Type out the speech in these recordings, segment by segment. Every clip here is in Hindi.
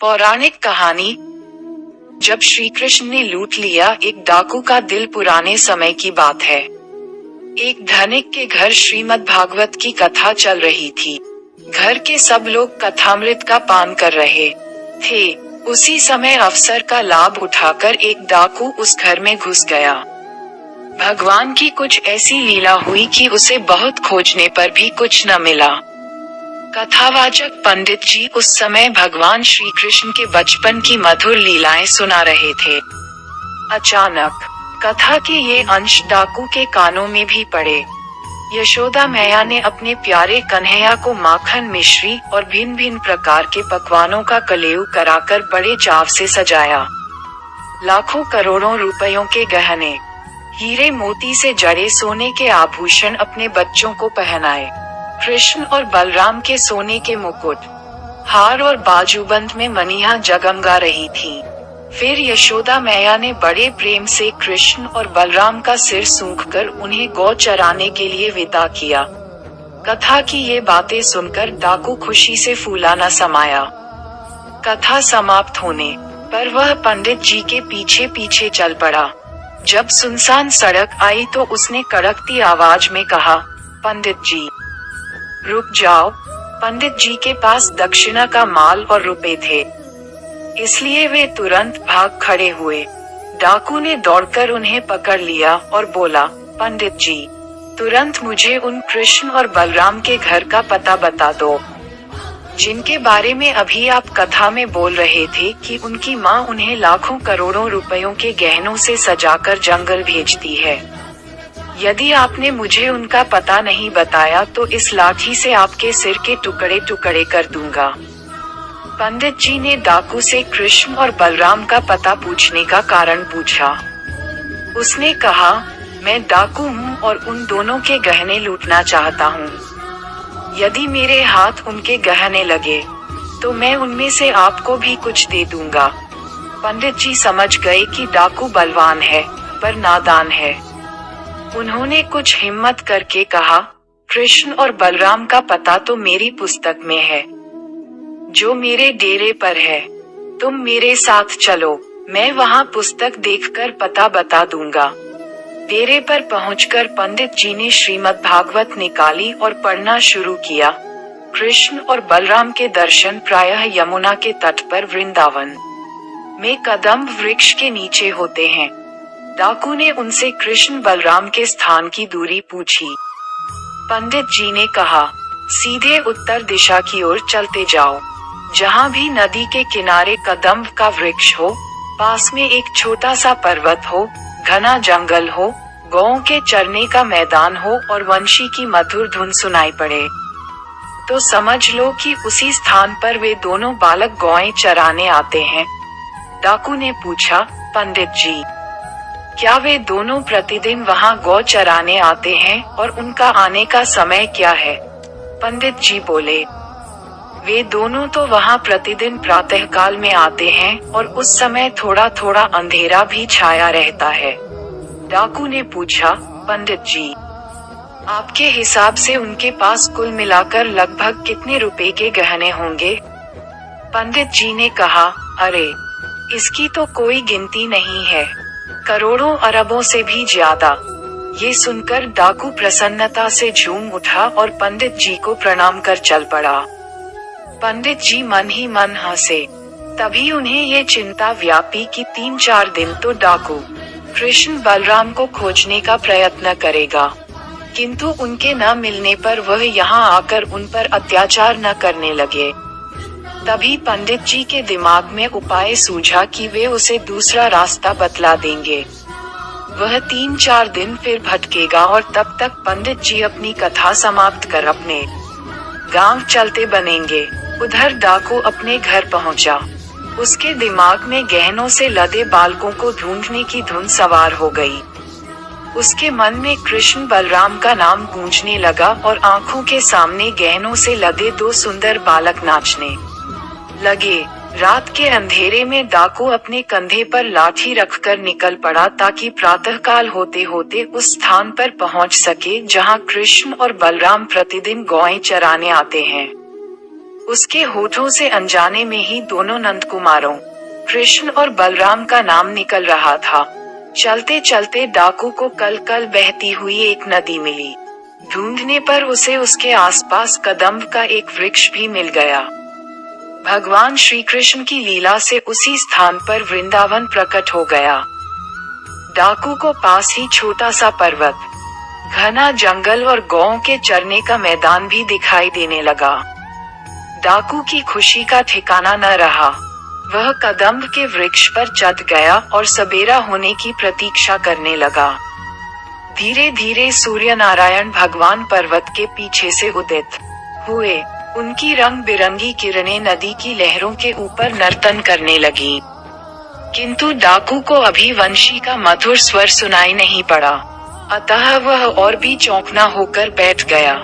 पौराणिक कहानी। जब श्री कृष्ण ने लूट लिया एक डाकू का दिल। पुराने समय की बात है। एक धनिक के घर श्रीमद् भागवत की कथा चल रही थी। घर के सब लोग कथामृत का पान कर रहे थे। उसी समय अवसर का लाभ उठाकर एक डाकू उस घर में घुस गया। भगवान की कुछ ऐसी लीला हुई कि उसे बहुत खोजने पर भी कुछ न मिला। कथावाचक पंडित जी उस समय भगवान श्री कृष्ण के बचपन की मधुर लीलाएं सुना रहे थे। अचानक कथा के ये अंश डाकू के कानों में भी पड़े। यशोदा मैया ने अपने प्यारे कन्हैया को माखन, मिश्री और भिन्न भिन्न प्रकार के पकवानों का कलेऊ कराकर बड़े चाव से सजाया। लाखों करोड़ों रुपयों के गहने, हीरे मोती से जड़े सोने के आभूषण अपने बच्चों को पहनाए। कृष्ण और बलराम के सोने के मुकुट, हार और बाजूबंद में मणियां जगमगा रही थीं। फिर यशोदा मैया ने बड़े प्रेम से कृष्ण और बलराम का सिर सूंघकर उन्हें गौ चराने के लिए विदा किया। कथा की ये बातें सुनकर डाकू खुशी से फूला न समाया। कथा समाप्त होने पर वह पंडित जी के पीछे पीछे चल पड़ा। जब सुनसान सड़क आई तो उसने कड़कती आवाज में कहा, पंडित जी रुक जाओ। पंडित जी के पास दक्षिणा का माल और रुपए थे, इसलिए वे तुरंत भाग खड़े हुए। डाकू ने दौड़कर उन्हें पकड़ लिया और बोला, पंडित जी तुरंत मुझे उन कृष्ण और बलराम के घर का पता बता दो, जिनके बारे में अभी आप कथा में बोल रहे थे कि उनकी माँ उन्हें लाखों करोड़ों रुपयों के गहनों से सजाकर जंगल भेजती है। यदि आपने मुझे उनका पता नहीं बताया तो इस लाठी से आपके सिर के टुकड़े टुकड़े कर दूंगा। पंडित जी ने डाकू से कृष्ण और बलराम का पता पूछने का कारण पूछा। उसने कहा, मैं डाकू हूँ और उन दोनों के गहने लूटना चाहता हूँ। यदि मेरे हाथ उनके गहने लगे तो मैं उनमें से आपको भी कुछ दे दूंगा। पंडित जी समझ गए कि डाकू बलवान है पर नादान है। उन्होंने कुछ हिम्मत करके कहा, कृष्ण और बलराम का पता तो मेरी पुस्तक में है, जो मेरे डेरे पर है। तुम मेरे साथ चलो, मैं वहाँ पुस्तक देखकर पता बता दूंगा। डेरे पर पहुंचकर पंडित जी ने श्रीमद् भागवत निकाली और पढ़ना शुरू किया। कृष्ण और बलराम के दर्शन प्रायः यमुना के तट पर वृंदावन में कदम्ब वृक्ष के नीचे होते हैं। डाकू ने उनसे कृष्ण बलराम के स्थान की दूरी पूछी। पंडित जी ने कहा, सीधे उत्तर दिशा की ओर चलते जाओ। जहाँ भी नदी के किनारे कदम्ब का वृक्ष हो, पास में एक छोटा सा पर्वत हो, घना जंगल हो, गौओं के चरने का मैदान हो और वंशी की मधुर धुन सुनाई पड़े, तो समझ लो कि उसी स्थान पर वे दोनों बालक गौएं चराने आते हैं। डाकू ने पूछा, पंडित जी क्या वे दोनों प्रतिदिन वहाँ गौ चराने आते हैं और उनका आने का समय क्या है? पंडित जी बोले, वे दोनों तो वहाँ प्रतिदिन प्रातःकाल में आते हैं और उस समय थोड़ा थोड़ा अंधेरा भी छाया रहता है। डाकू ने पूछा, पंडित जी आपके हिसाब से उनके पास कुल मिलाकर लगभग कितने रुपए के गहने होंगे? पंडित जी ने कहा, अरे इसकी तो कोई गिनती नहीं है, करोड़ों अरबों से भी ज्यादा। ये सुनकर डाकू प्रसन्नता से झूम उठा और पंडित जी को प्रणाम कर चल पड़ा। पंडित जी मन ही मन हंसे। तभी उन्हें ये चिंता व्यापी कि 3-4 दिन तो डाकू कृष्ण बलराम को खोजने का प्रयत्न करेगा, किंतु उनके न मिलने पर वह यहाँ आकर उन पर अत्याचार न करने लगे। तभी पंडित जी के दिमाग में उपाय सूझा कि वे उसे दूसरा रास्ता बतला देंगे। वह 3-4 दिन फिर भटकेगा और तब तक पंडित जी अपनी कथा समाप्त कर अपने गांव चलते बनेंगे। उधर डाकू अपने घर पहुंचा। उसके दिमाग में गहनों से लदे बालकों को ढूंढने की धुन सवार हो गई। उसके मन में कृष्ण बलराम का नाम गूंजने लगा और आंखों के सामने गहनों से लदे 2 सुंदर बालक नाचने लगे। रात के अंधेरे में डाकू अपने कंधे पर लाठी रखकर निकल पड़ा ताकि प्रातःकाल होते होते उस स्थान पर पहुंच सके जहां कृष्ण और बलराम प्रतिदिन गौएं चराने आते हैं। उसके होठों से अनजाने में ही दोनों नंद कुमारों कृष्ण और बलराम का नाम निकल रहा था। चलते चलते डाकू को कल कल बहती हुई एक नदी मिली। ढूंढने पर उसे उसके आसपास कदम्ब का एक वृक्ष भी मिल गया। भगवान श्री कृष्ण की लीला से उसी स्थान पर वृंदावन प्रकट हो गया। डाकू को पास ही छोटा सा पर्वत, घना जंगल और गौओं के चरने का मैदान भी दिखाई देने लगा। डाकू की खुशी का ठिकाना न रहा। वह कदम्ब के वृक्ष पर चढ़ गया और सबेरा होने की प्रतीक्षा करने लगा। धीरे धीरे सूर्य नारायण भगवान पर्वत के पीछे से उदित हुए। उनकी रंग बिरंगी किरणें नदी की लहरों के ऊपर नर्तन करने लगी। किंतु डाकू को अभी वंशी का मधुर स्वर सुनाई नहीं पड़ा, अतः वह और भी चौंकना होकर बैठ गया।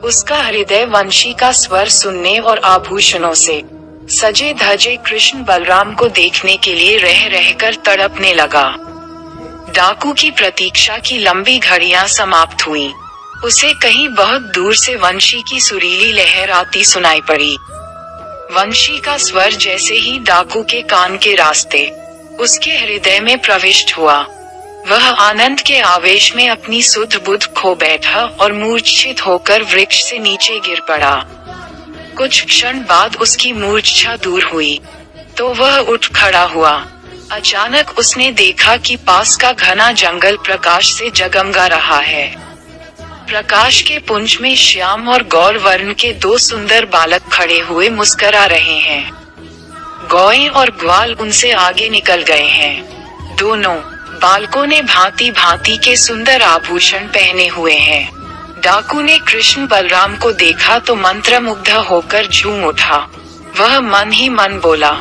उसका हृदय वंशी का स्वर सुनने और आभूषणों से सजे धजे कृष्ण बलराम को देखने के लिए रह रहकर तड़पने लगा। डाकू की प्रतीक्षा की लंबी घड़ियां समाप्त हुई। उसे कहीं बहुत दूर से वंशी की सुरीली लहर आती सुनाई पड़ी। वंशी का स्वर जैसे ही डाकू के कान के रास्ते उसके हृदय में प्रविष्ट हुआ, वह आनंद के आवेश में अपनी सुध बुध खो बैठा और मूर्छित होकर वृक्ष से नीचे गिर पड़ा। कुछ क्षण बाद उसकी मूर्छा दूर हुई तो वह उठ खड़ा हुआ। अचानक उसने देखा कि पास का घना जंगल प्रकाश से जगमगा रहा है। प्रकाश के पुंज में श्याम और गौर वर्ण के दो सुंदर बालक खड़े हुए मुस्करा रहे हैं। गौएं और ग्वाल उनसे आगे निकल गए हैं। दोनों बालकों ने भांति भांति के सुंदर आभूषण पहने हुए हैं। डाकू ने कृष्ण बलराम को देखा तो मंत्रमुग्ध होकर झूम उठा। वह मन ही मन बोला,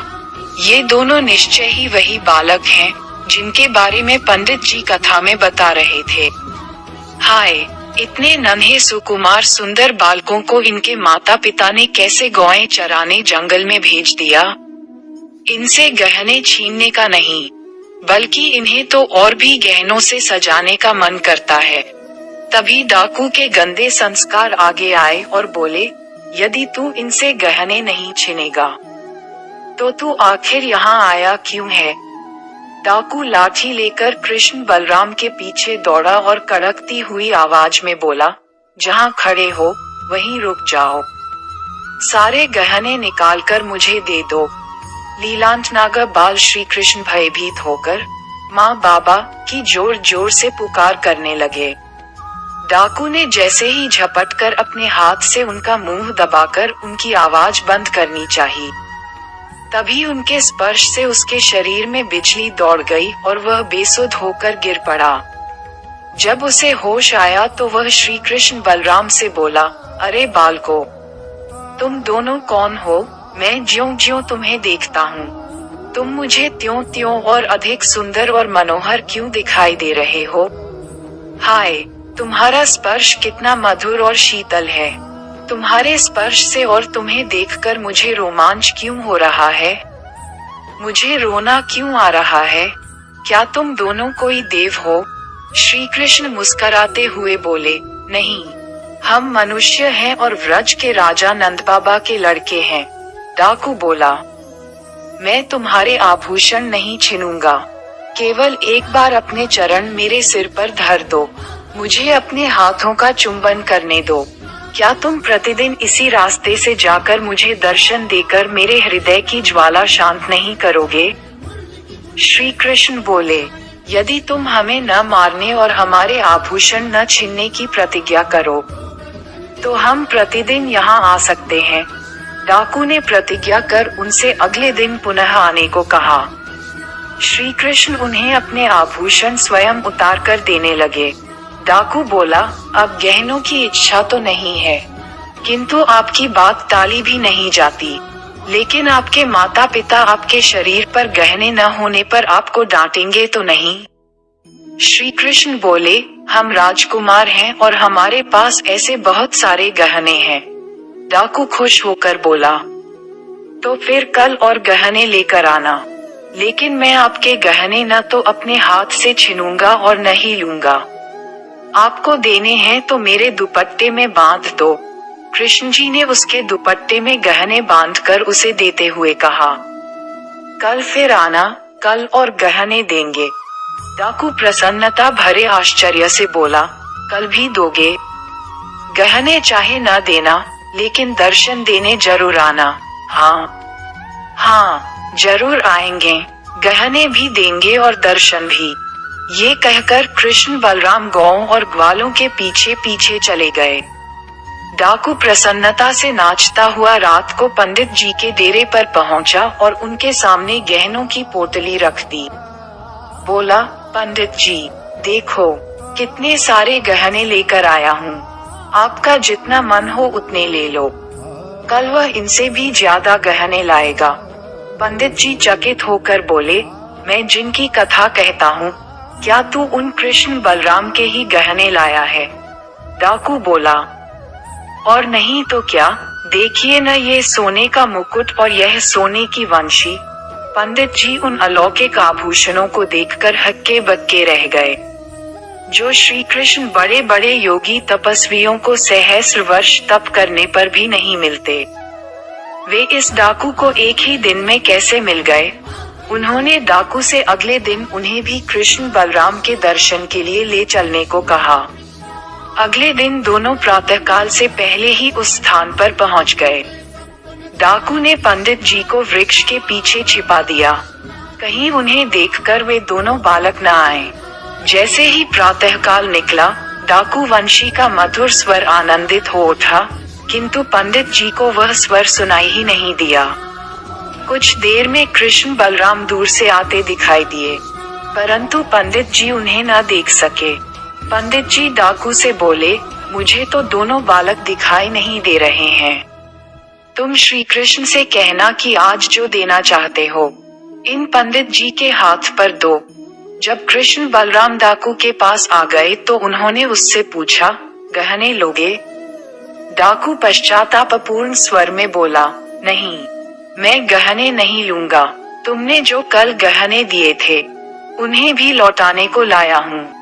ये दोनों निश्चय ही वही बालक हैं जिनके बारे में पंडित जी कथा में बता रहे थे। हाय, इतने नन्हे सुकुमार सुंदर बालकों को इनके माता पिता ने कैसे गौएं चराने जंगल में भेज दिया। इनसे गहने छीनने का नहीं, बल्कि इन्हें तो और भी गहनों से सजाने का मन करता है। तभी डाकू के गंदे संस्कार आगे आए और बोले, यदि तू इनसे गहने नहीं छीनेगा तो तू आखिर यहाँ आया क्यों है। डाकू लाठी लेकर कृष्ण बलराम के पीछे दौड़ा और कड़कती हुई आवाज में बोला, जहाँ खड़े हो वहीं रुक जाओ। सारे गहने निकालकर मुझे दे दो। लीलांटनागा बाल श्री कृष्ण भयभीत होकर माँ बाबा की जोर जोर से पुकार करने लगे। डाकू ने जैसे ही झपटकर अपने हाथ से उनका मुंह दबाकर उनकी आवाज बंद करनी चाहिए, तभी उनके स्पर्श से उसके शरीर में बिजली दौड़ गई और वह बेसुध होकर गिर पड़ा। जब उसे होश आया तो वह श्री कृष्ण बलराम से बोला, अरे बालको, तुम दोनों कौन हो। मैं ज्यों ज्यों तुम्हें देखता हूँ तुम मुझे त्यों त्यों और अधिक सुंदर और मनोहर क्यों दिखाई दे रहे हो। हाय, तुम्हारा स्पर्श कितना मधुर और शीतल है। तुम्हारे स्पर्श से और तुम्हें देखकर मुझे रोमांच क्यों हो रहा है। मुझे रोना क्यों आ रहा है। क्या तुम दोनों कोई देव हो। श्री कृष्ण मुस्कराते हुए बोले, नहीं, हम मनुष्य हैं और व्रज के राजा नंद बाबा के लड़के हैं। डाकू बोला, मैं तुम्हारे आभूषण नहीं छीनूंगा, केवल एक बार अपने चरण मेरे सिर पर धर दो, मुझे अपने हाथों का चुंबन करने दो। क्या तुम प्रतिदिन इसी रास्ते से जाकर मुझे दर्शन देकर मेरे हृदय की ज्वाला शांत नहीं करोगे। श्री कृष्ण बोले, यदि तुम हमें न मारने और हमारे आभूषण न छीनने की प्रतिज्ञा करो तो हम प्रतिदिन यहाँ आ सकते हैं। डाकू ने प्रतिज्ञा कर उनसे अगले दिन पुनः आने को कहा। श्री कृष्ण उन्हें अपने आभूषण स्वयं उतार कर देने लगे। डाकू बोला, अब गहनों की इच्छा तो नहीं है, किंतु आपकी बात टाली भी नहीं जाती। लेकिन आपके माता पिता आपके शरीर पर गहने न होने पर आपको डांटेंगे तो नहीं। श्री कृष्ण बोले, हम राजकुमार हैं और हमारे पास ऐसे बहुत सारे गहने हैं। डाकू खुश होकर बोला, तो फिर कल और गहने लेकर आना, लेकिन मैं आपके गहने न तो अपने हाथ से छीनूंगा और न ही लूंगा। आपको देने हैं तो मेरे दुपट्टे में बांध दो। कृष्ण जी ने उसके दुपट्टे में गहने बांधकर उसे देते हुए कहा, कल फिर आना, कल और गहने देंगे। डाकू प्रसन्नता भरे आश्चर्य से बोला, कल भी दोगे? गहने चाहे न देना, लेकिन दर्शन देने जरूर आना। हाँ, जरूर आएंगे, गहने भी देंगे और दर्शन भी। ये कहकर कृष्ण बलराम गौओं और ग्वालों के पीछे पीछे चले गए। डाकू प्रसन्नता से नाचता हुआ रात को पंडित जी के डेरे पर पहुंचा और उनके सामने गहनों की पोटली रख दी। बोला, पंडित जी, देखो कितने सारे गहने लेकर आया हूँ, आपका जितना मन हो उतने ले लो। कल वह इनसे भी ज्यादा गहने लाएगा। पंडित जी चकित होकर बोले, मैं जिनकी कथा कहता हूँ, क्या तू उन कृष्ण बलराम के ही गहने लाया है? डाकू बोला, और नहीं तो क्या, देखिए न ये सोने का मुकुट और यह सोने की वंशी। पंडित जी उन अलौकिक आभूषणों को देखकर हक्के बक्के रह गए, जो श्री कृष्ण बड़े बड़े योगी तपस्वियों को सहस्र वर्ष तप करने पर भी नहीं मिलते। वे इस डाकू को एक ही दिन में कैसे मिल गए? उन्होंने डाकू से अगले दिन उन्हें भी कृष्ण बलराम के दर्शन के लिए ले चलने को कहा। अगले दिन दोनों प्रातःकाल से पहले ही उस स्थान पर पहुंच गए। डाकू ने पंडित जी को वृक्ष के पीछे छिपा दिया, कहीं उन्हें देखकर वे दोनों बालक न आए। जैसे ही प्रातःकाल निकला, डाकू वंशी का मधुर स्वर आनंदित हो उठा, किंतु पंडित जी को वह स्वर सुनाई ही नहीं दिया। कुछ देर में कृष्ण बलराम दूर से आते दिखाई दिए, परंतु पंडित जी उन्हें न देख सके। पंडित जी डाकू से बोले, मुझे तो दोनों बालक दिखाई नहीं दे रहे हैं। तुम श्री कृष्ण से कहना कि आज जो देना चाहते हो, इन पंडित जी के हाथ पर दो। जब कृष्ण बलराम डाकू के पास आ गए तो उन्होंने उससे पूछा, गहने लोगे? डाकू पश्चातापपूर्ण स्वर में बोला, नहीं, मैं गहने नहीं लूंगा। तुमने जो कल गहने दिए थे, उन्हें भी लौटाने को लाया हूँ।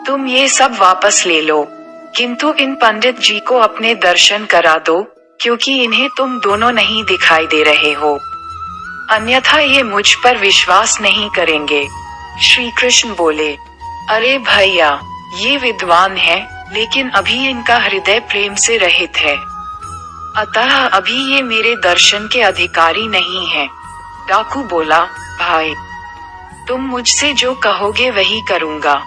तुम ये सब वापस ले लो, किंतु इन पंडित जी को अपने दर्शन करा दो, क्योंकि इन्हें तुम दोनों नहीं दिखाई दे रहे हो, अन्यथा ये मुझ पर विश्वास नहीं करेंगे। श्री कृष्ण बोले, अरे भैया, ये विद्वान है, लेकिन अभी इनका हृदय प्रेम से रहित है, अतः अभी ये मेरे दर्शन के अधिकारी नहीं है। डाकू बोला, भाई, तुम मुझसे जो कहोगे वही करूँगा,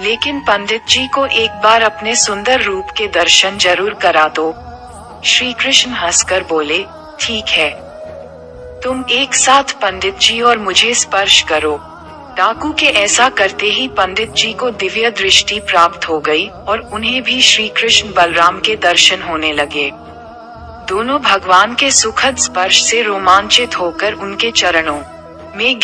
लेकिन पंडित जी को एक बार अपने सुंदर रूप के दर्शन जरूर करा दो। श्री कृष्ण हंसकर बोले, ठीक है, तुम एक साथ पंडित जी और मुझे स्पर्श करो। डाकू के ऐसा करते ही पंडित जी को दिव्य दृष्टि प्राप्त हो गई और उन्हें भी श्री कृष्ण बलराम के दर्शन होने लगे। दोनों भगवान के सुखद स्पर्श से रोमांचित होकर उनके चरणों में